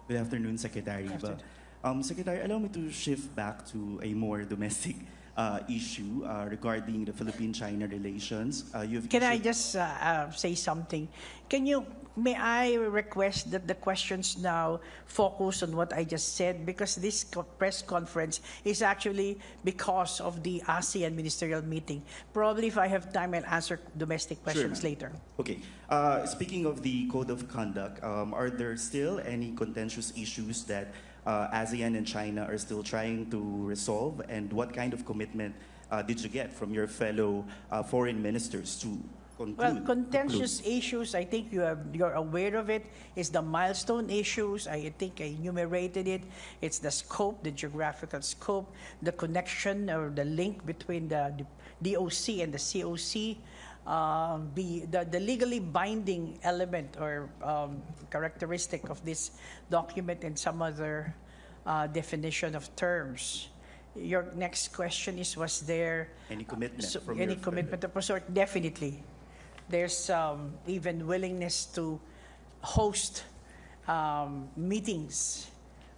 Good afternoon, Secretary. Secretary, allow me to shift back to a more domestic issue regarding the Philippine-China relations. Can I just say something? May I request that the questions now focus on what I just said, because this press conference is actually because of the ASEAN ministerial meeting. Probably if I have time, I'll answer domestic questions later. Okay. Speaking of the code of conduct, are there still any contentious issues that ASEAN and China are still trying to resolve? And what kind of commitment did you get from your fellow foreign ministers to conclude? Well, contentious issues, I think you're aware of it, is the milestone issues. I think I enumerated it. It's the scope, the geographical scope, the connection or the link between the DOC and the COC, the legally binding element or characteristic of this document, and some other definition of terms. Your next question is, was there any commitment from any commitment of a sort? Definitely. There's even willingness to host meetings,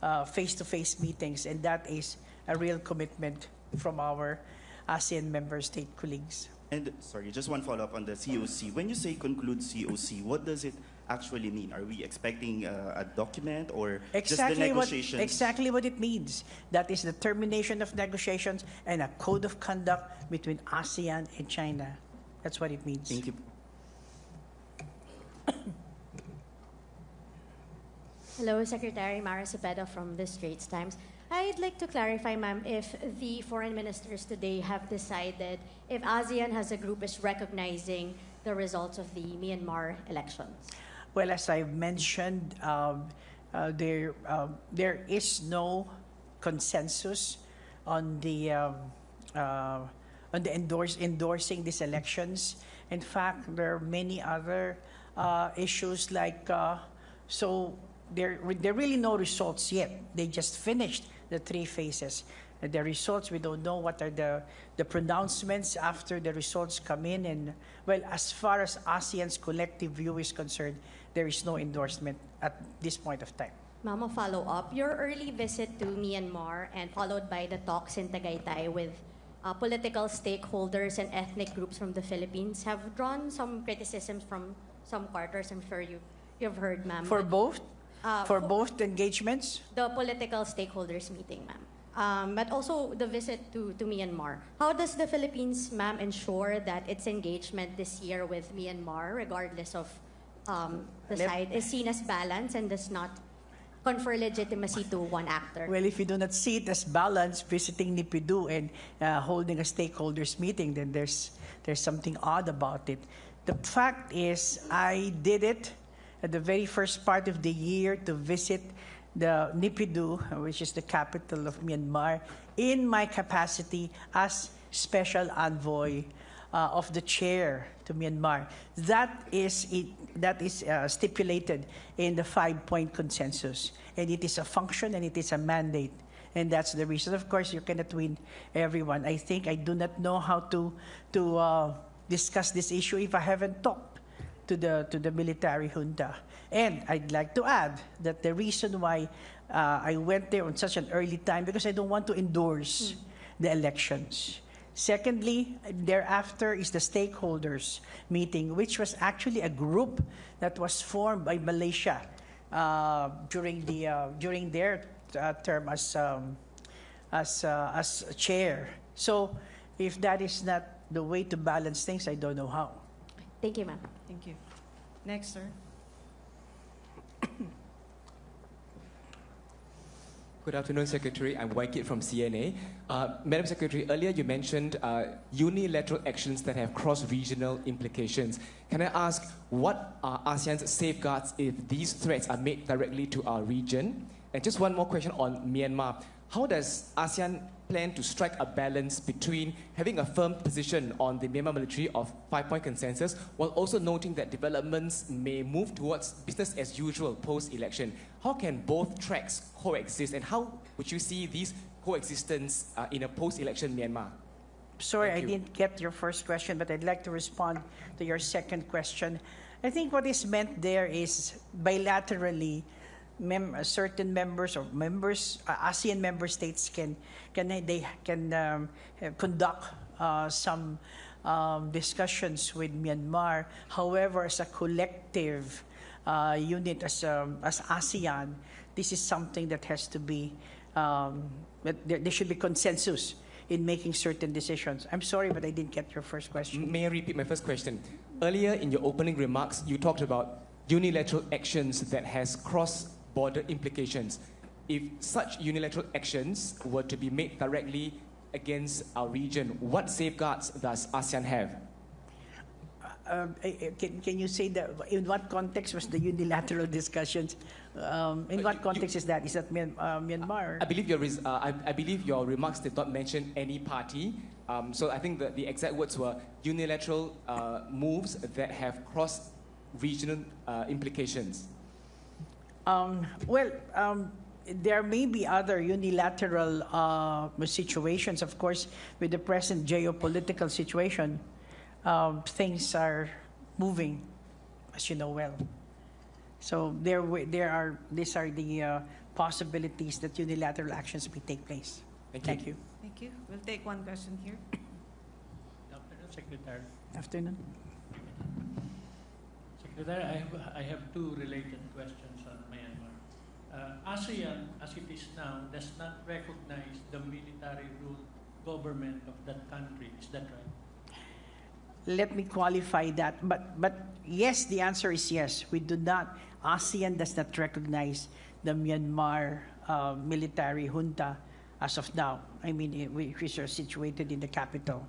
face-to-face meetings, and that is a real commitment from our ASEAN member state colleagues. And sorry, just one follow-up on the COC. When you say conclude COC, what does it actually mean? Are we expecting a document or just the negotiations? Exactly what it means. That is the termination of negotiations and a code of conduct between ASEAN and China. That's what it means. Thank you. Hello, Secretary Mara Cepeda from the Straits Times. I'd like to clarify, ma'am, if the foreign ministers today have decided if ASEAN as a group is recognizing the results of the Myanmar elections. Well, as I've mentioned, there is no consensus on the endorsing these elections. In fact, there are many other issues like so. There are really no results yet. They just finished the 3 phases. The results, we don't know what are the pronouncements after the results come in. And, well, as far as ASEAN's collective view is concerned, there is no endorsement at this point of time. Ma'am, a follow-up. Your early visit to Myanmar and followed by the talks in Tagaytay with political stakeholders and ethnic groups from the Philippines have drawn some criticisms from some quarters. I'm sure you've heard, ma'am. For both? For both engagements? The political stakeholders meeting, ma'am. But also the visit to Myanmar. How does the Philippines, ma'am, ensure that its engagement this year with Myanmar, regardless of the side, is seen as balanced and does not confer legitimacy to one actor? Well, if you do not see it as balanced, visiting Nipidu and holding a stakeholders meeting, then there's something odd about it. The fact is, I did it at the very first part of the year to visit the Nipidu, which is the capital of Myanmar, in my capacity as special envoy of the chair to Myanmar. That is stipulated in the 5-point consensus, and it is a function and it is a mandate, and that's the reason. Of course, you cannot win everyone. I think I do not know how to discuss this issue if I haven't talked to the military junta. And I'd like to add that the reason why I went there on such an early time, because I don't want to endorse the elections. Secondly, thereafter is the stakeholders meeting, which was actually a group that was formed by Malaysia during their term as chair. So if that is not the way to balance things, I don't know how. Thank you, ma'am. Thank you. Next, sir. Good afternoon, Secretary. I'm Waikit from CNA. Madam Secretary, earlier you mentioned unilateral actions that have cross-regional implications. Can I ask, what are ASEAN's safeguards if these threats are made directly to our region? And just one more question on Myanmar. How does ASEAN plan to strike a balance between having a firm position on the Myanmar military of 5-point consensus while also noting that developments may move towards business as usual post-election? How can both tracks coexist, and how would you see these coexistence in a post-election Myanmar? Sorry, I didn't get your first question, but I'd like to respond to your second question. I think what is meant there is bilaterally certain members or ASEAN member states can conduct some discussions with Myanmar. However, as a collective unit, as ASEAN, this is something that has to be there should be consensus in making certain decisions. I'm sorry, but I didn't get your first question. May I repeat my first question? Earlier in your opening remarks, you talked about unilateral actions that has cross-border implications. If such unilateral actions were to be made directly against our region, what safeguards does ASEAN have? Can you say that in what context was the unilateral discussions? In what context is that? Is that Myanmar? I believe your remarks did not mention any party. So I think the exact words were unilateral moves that have cross-regional implications. There may be other unilateral situations. Of course, with the present geopolitical situation, things are moving, as you know well. So these are the possibilities that unilateral actions may take place. Thank you. Thank you. We'll take one question here. Good afternoon, Secretary. Afternoon. Secretary, I have two related questions on Myanmar. ASEAN, as it is now, does not recognize the military rule government of that country. Is that right? Let me qualify that. But yes, the answer is yes. We do not. ASEAN does not recognize the Myanmar military junta as of now. I mean, which are situated in the capital.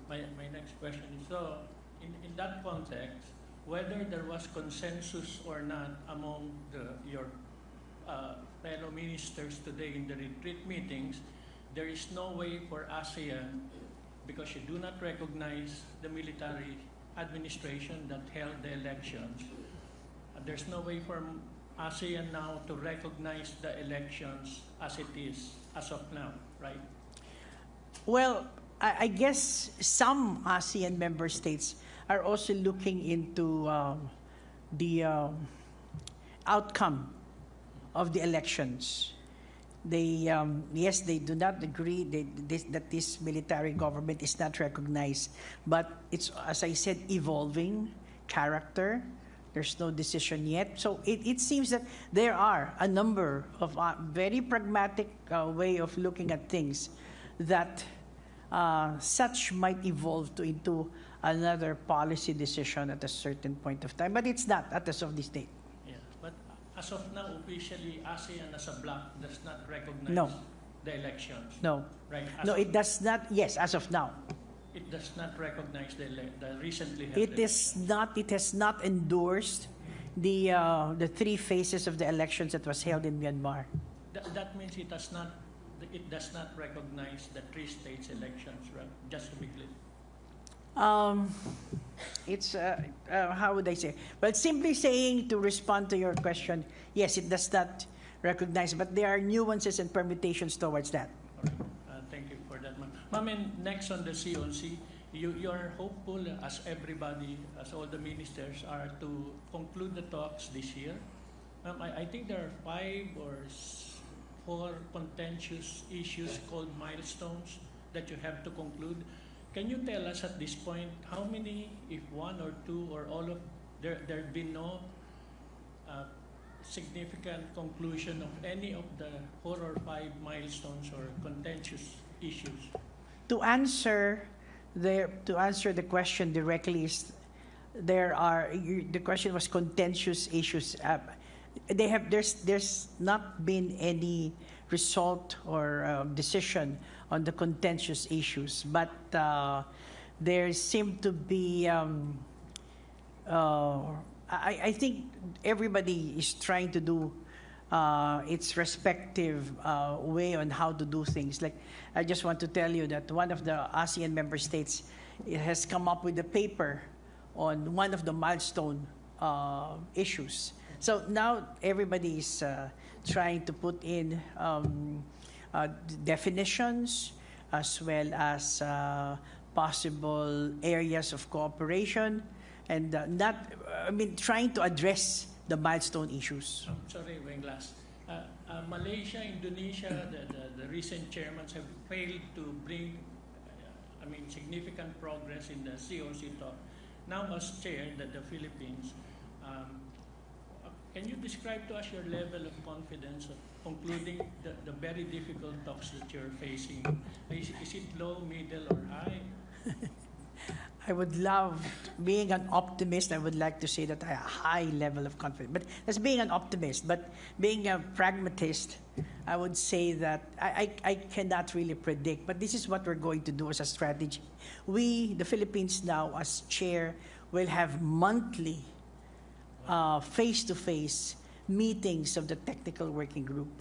My next question is, so in that context, whether there was consensus or not among your fellow ministers today in the retreat meetings, there is no way for ASEAN, because you do not recognize the military administration that held the elections, there's no way for ASEAN now to recognize the elections as it is, as of now, right? Well, I guess some ASEAN member states are also looking into the outcome of the elections. They yes, they do not agree that this military government is not recognized, but it's, as I said, evolving character. There's no decision yet. So it seems that there are a number of very pragmatic way of looking at things that such might evolve into another policy decision at a certain point of time. But it's not as of this date. Yeah, but as of now, officially, ASEAN as a bloc does not recognize the elections. No. Right? It does not. Yes, as of now. It does not recognize the recently held It has not endorsed the 3 phases of the elections that was held in Myanmar. That means it does not recognize the 3 states elections, right? Just to be clear. It's how would I say? Well, simply saying, to respond to your question, yes, it does not recognize, but there are nuances and permutations towards that. All right. Thank you for that, ma'am. Ma'am, and next on the COC, you are hopeful, as everybody, as all the ministers are, to conclude the talks this year. I think there are 5 or 4 contentious issues called milestones that you have to conclude. Can you tell us at this point how many, if 1 or 2 or all of, there have been no significant conclusion of any of the 4 or 5 milestones or contentious issues? To answer the question directly, the question was contentious issues. There's not been any result or decision on the contentious issues, but there seem to be. I think everybody is trying to do its respective way on how to do things. Like, I just want to tell you that one of the ASEAN member states has come up with a paper on one of the milestone issues. So now everybody is trying to put in definitions as well as possible areas of cooperation, and trying to address the milestone issues. I'm sorry, Wing last. Malaysia, Indonesia, the recent chairmen have failed to bring, significant progress in the COC talk. Now, as chair, the Philippines, can you describe to us your level of confidence of concluding the very difficult talks that you're facing? Is it low, middle, or high? I would love, being an optimist, I would like to say that I have a high level of confidence. But that's being an optimist. But being a pragmatist, I would say that I cannot really predict. But this is what we're going to do as a strategy. We, the Philippines now, as chair, will have monthly face-to-face meetings of the technical working group.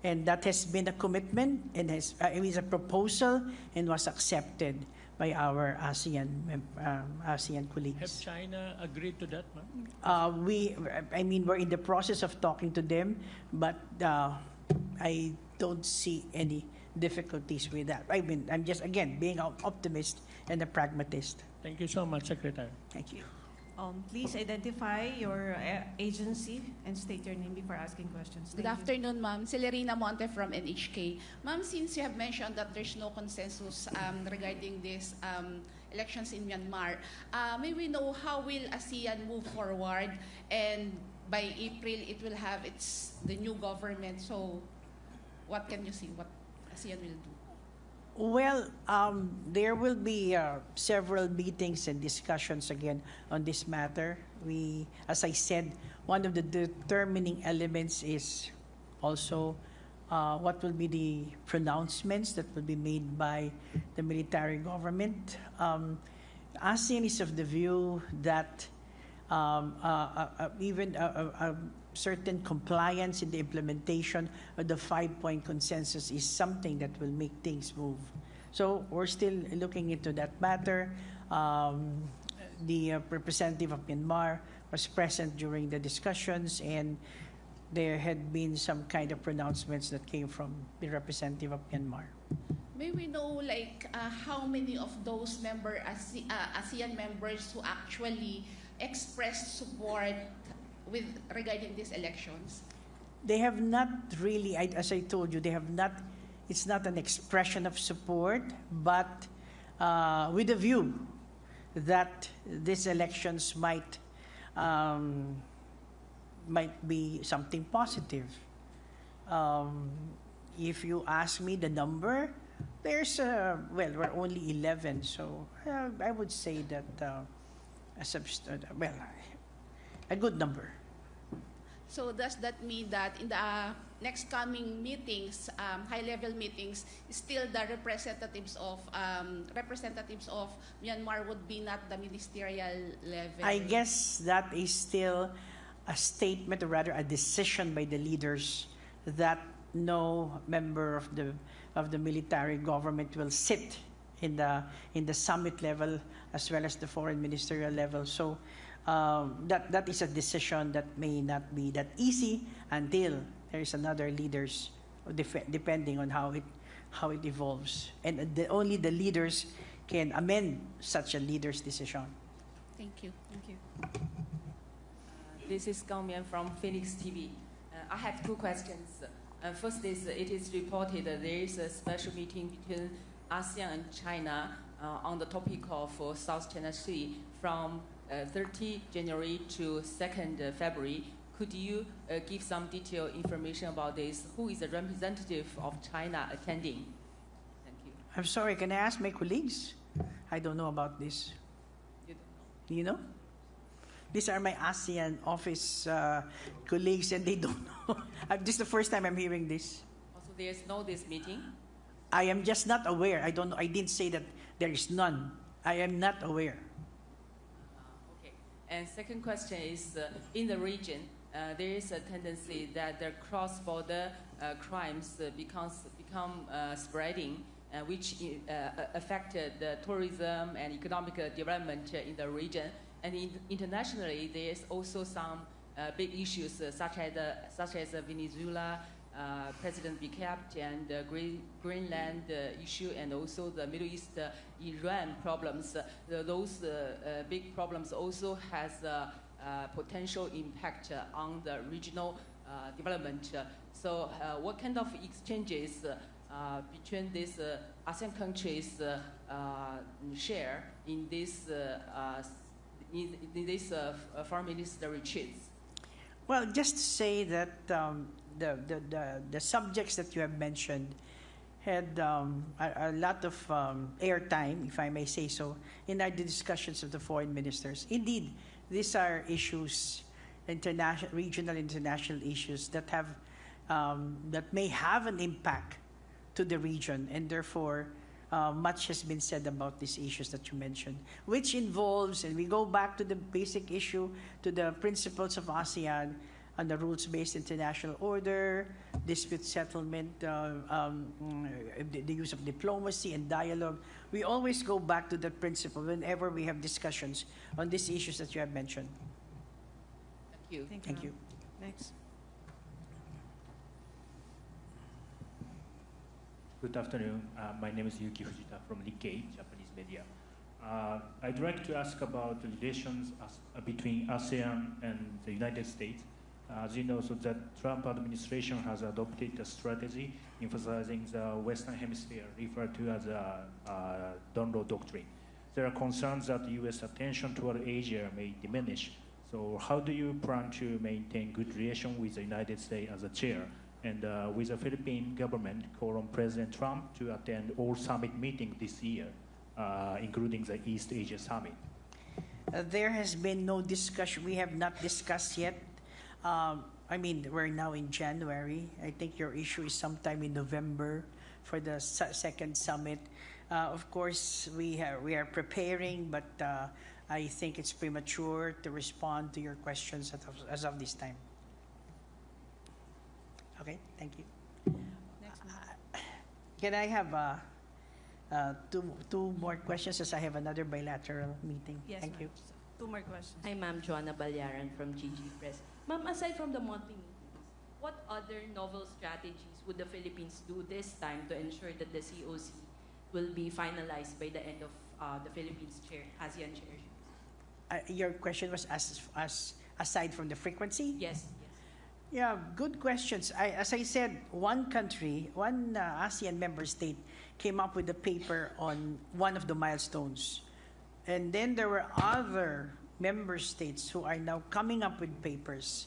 And that has been a commitment and is a proposal and was accepted by our ASEAN colleagues. Have China agreed to that, ma'am? We're in the process of talking to them, but I don't see any difficulties with that. I'm just, again, being an optimist and a pragmatist. Thank you so much, Secretary. Thank you. Please identify your agency and state your name before asking questions. Good afternoon, ma'am. Celerina Monte from NHK. Ma'am, since you have mentioned that there's no consensus regarding these elections in Myanmar, may we know how will ASEAN move forward? And by April, it will have the new government. So what can you see what ASEAN will do? Well, there will be several meetings and discussions again on this matter. As I said, one of the determining elements is also what will be the pronouncements that will be made by the military government. ASEAN is of the view that even a certain compliance in the implementation of the 5-point consensus is something that will make things move. So we're still looking into that matter. The representative of Myanmar was present during the discussions, and there had been some kind of pronouncements that came from the representative of Myanmar. May we know how many of those ASEAN members who actually expressed support regarding these elections? They have not really, as I told you, it's not an expression of support, but with a view that these elections might be something positive. If you ask me the number, we're only 11, so I would say that a good number. So does that mean that in the next coming meetings, high-level meetings, still the representatives of Myanmar would be not the ministerial level? I guess that is still a statement, or rather a decision by the leaders, that no member of the military government will sit in the summit level as well as the foreign ministerial level. So that is a decision that may not be that easy until there is another leaders, depending on how it evolves, and only the leaders can amend such a leader's decision. Thank you. Thank you. This is Gao Mian from Phoenix TV. I have two questions. First is, it is reported that there is a special meeting between ASEAN and China on the topic of South China Sea from 30 January to 2nd February. Could you give some detailed information about this? Who is the representative of China attending? Thank you. I'm sorry, can I ask my colleagues? I don't know about this. You don't know? Do you know? These are my ASEAN office colleagues, and they don't know. This is the first time I'm hearing this. Also, there is no this meeting? I am just not aware. I don't know. I didn't say that there is none. I am not aware. Okay. And second question is, in the region, there is a tendency that the cross-border crimes become spreading, which affected the tourism and economic development in the region. And internationally, there is also some big issues such as Venezuela, President be kept, and the Greenland issue, and also the Middle East Iran problems. Those big problems also has potential impact on the regional development. So what kind of exchanges between these ASEAN countries share in this foreign minister retreats? Well, just to say that the subjects that you have mentioned had a lot of airtime, if I may say so, in our discussions of the foreign ministers. Indeed, these are issues, regional, international issues that have that may have an impact to the region, and therefore much has been said about these issues that you mentioned, which involves, and we go back to the basic issue, to the principles of ASEAN and the rules-based international order, dispute settlement, the use of diplomacy and dialogue. We always go back to that principle whenever we have discussions on these issues that you have mentioned. Thank you. Thank you. Next. Good afternoon. My name is Yuki Fujita from Nikkei, Japanese media. I'd like to ask about the relations between ASEAN and the United States. As you know, so the Trump administration has adopted a strategy emphasizing the Western Hemisphere, referred to as a Donroe Doctrine. There are concerns that the U.S. attention toward Asia may diminish. So how do you plan to maintain good relations with the United States as a chair? And with the Philippine government, call on President Trump to attend all summit meetings this year, including the East Asia Summit. There has been no discussion. We have not discussed yet. I mean, we're now in January. I think your issue is sometime in November for the second summit. Of course, we are preparing, but I think it's premature to respond to your questions as of this time. Okay, thank you. Next. Can I have two more questions, as I have another bilateral meeting? Yes, Thank ma'am. you. Two more questions. Hi, Ma'am. Joanna Balyaran from GG Press. Ma'am, aside from the monthly meetings, what other novel strategies would the Philippines do this time to ensure that the COC will be finalized by the end of the Philippines chair, ASEAN chair? Your question was as aside from the frequency? Yes. Yeah, good questions. As I said, one country, one ASEAN member state came up with a paper on one of the milestones. And then there were other member states who are now coming up with papers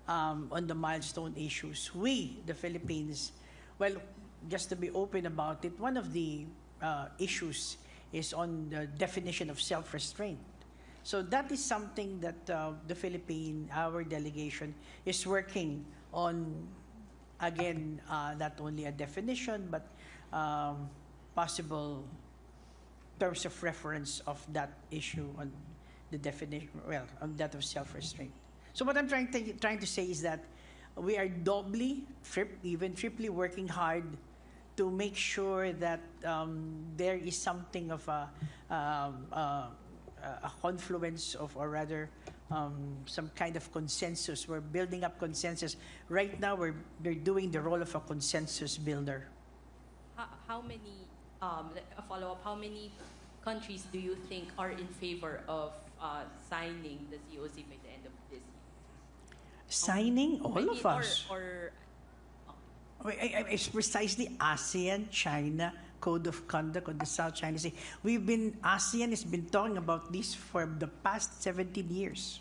on the milestone issues. We, the Philippines, well, just to be open about it, one of the issues is on the definition of self-restraint. So that is something that the Philippine, our delegation, is working on, again, not only a definition, but possible terms of reference of that issue on the definition, well, on that of self-restraint. So what I'm trying to say is that we are doubly, even triply working hard to make sure that there is something of a confluence of, or rather, some kind of consensus. We're building up consensus. Right now, we're doing the role of a consensus builder. How many, a follow-up, how many countries do you think are in favor of signing the COC by the end of this year? Signing? All of us. It's precisely ASEAN, China, Code of Conduct on the South China Sea. ASEAN has been talking about this for the past 17 years.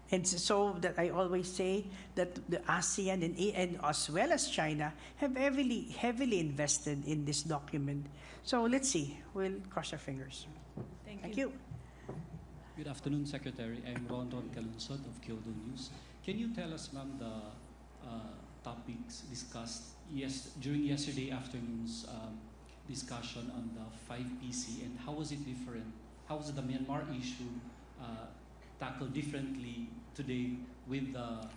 And so that I always say that the ASEAN and as well as China have heavily invested in this document. So let's see. We'll cross our fingers. Thank you. Good afternoon, Secretary. I'm Ron Calunsod of Kyodo News. Can you tell us, ma'am, the topics discussed during yesterday afternoon's discussion on the 5PC, and how was it different? How was the Myanmar issue tackled differently today with the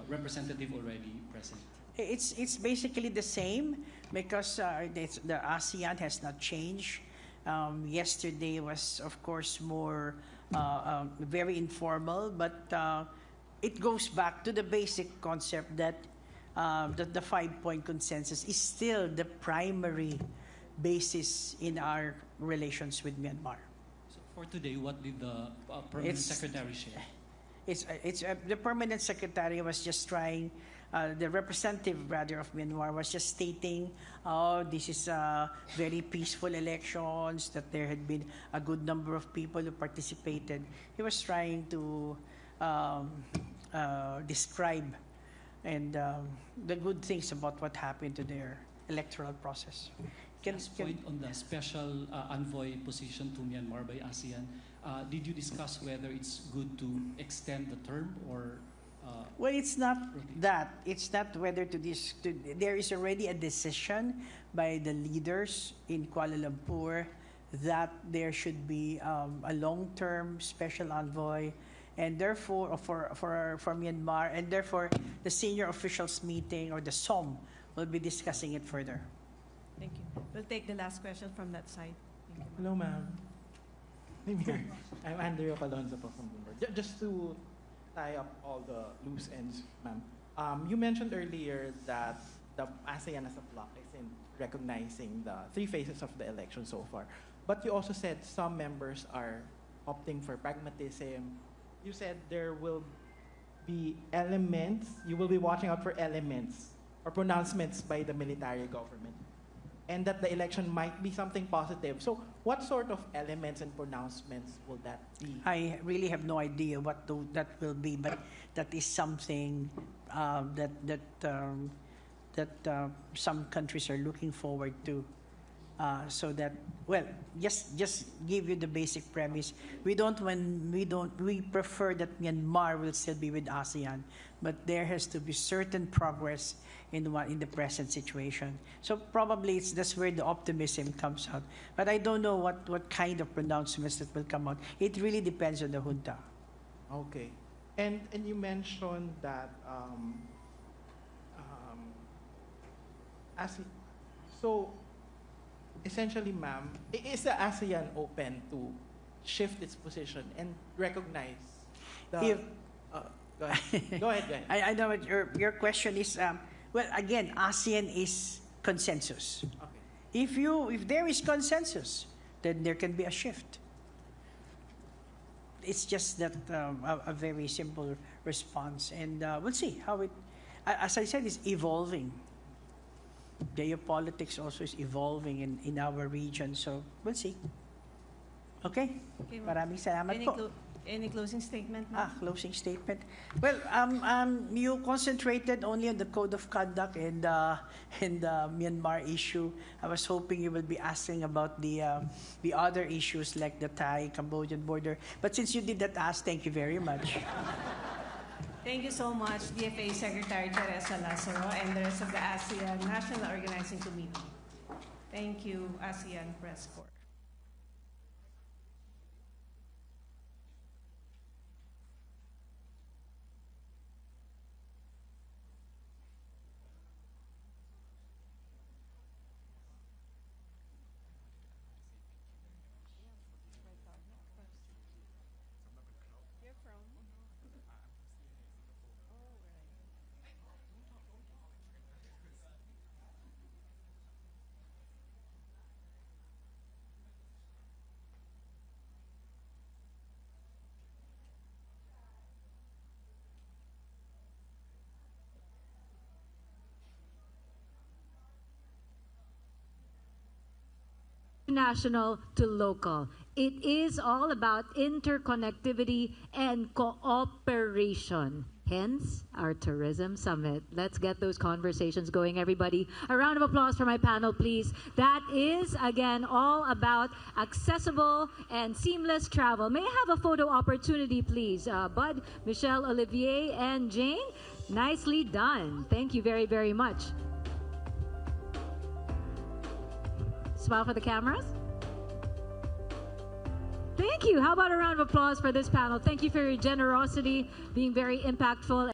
representative already present? It's basically the same because the ASEAN has not changed. Yesterday was, of course, more very informal, but it goes back to the basic concept that the 5-point consensus is still the primary basis in our relations with Myanmar. So for today, what did the Permanent Secretary share? the permanent secretary was just trying. The representative, rather, of Myanmar was just stating, "Oh, this is very peaceful elections. That there had been a good number of people who participated." He was trying to describe and the good things about what happened to their electoral process. Last point on the special envoy position to Myanmar by ASEAN. Did you discuss whether it's good to extend the term or? Well, it's not that. It's not whether to this. There is already a decision by the leaders in Kuala Lumpur that there should be a long-term special envoy, and therefore for Myanmar, and therefore the senior officials meeting or the SOM will be discussing it further. Thank you. We'll take the last question from that side. Thank you. Hello, ma'am. I'm Andrea Calonzo from Bloomberg. Just to tie up all the loose ends, ma'am. You mentioned earlier that the ASEAN as a bloc isn't recognizing the 3 phases of the election so far. But you also said some members are opting for pragmatism. You said there will be elements, you will be watching out for elements or pronouncements by the military government, and that the election might be something positive. So what sort of elements and pronouncements will that be? I really have no idea what that will be, but that is something that some countries are looking forward to. So that, well, just give you the basic premise. We prefer that Myanmar will still be with ASEAN, but there has to be certain progress in the present situation. So probably that's where the optimism comes out. But I don't know what kind of pronouncements that will come out. It really depends on the junta. Okay, and you mentioned that so essentially, ma'am, is the ASEAN open to shift its position and recognize the? Go ahead. Go ahead. I know what your question is. Well, again, ASEAN is consensus. Okay. If there is consensus, then there can be a shift. It's just that a very simple response, and we'll see how it. As I said, it's evolving. Geopolitics also is evolving in our region, so we'll see. Okay? Maraming salamat po. Any closing statement, ma'am? Closing statement. Well, you concentrated only on the code of conduct and the Myanmar issue. I was hoping you will be asking about the other issues like the Thai-Cambodian border. But since you did not ask, thank you very much. Thank you so much, DFA Secretary Theresa Lazaro and the rest of the ASEAN National Organizing Committee. Thank you, ASEAN Press Corps. National to local. It is all about interconnectivity and cooperation. Hence, our tourism summit. Let's get those conversations going, everybody. A round of applause for my panel, please. That is, again, all about accessible and seamless travel. May I have a photo opportunity, please? Bud, Michelle, Olivier, and Jane, nicely done. Thank you very, very much. Smile for the cameras. Thank you. How about a round of applause for this panel? Thank you for your generosity, being very impactful.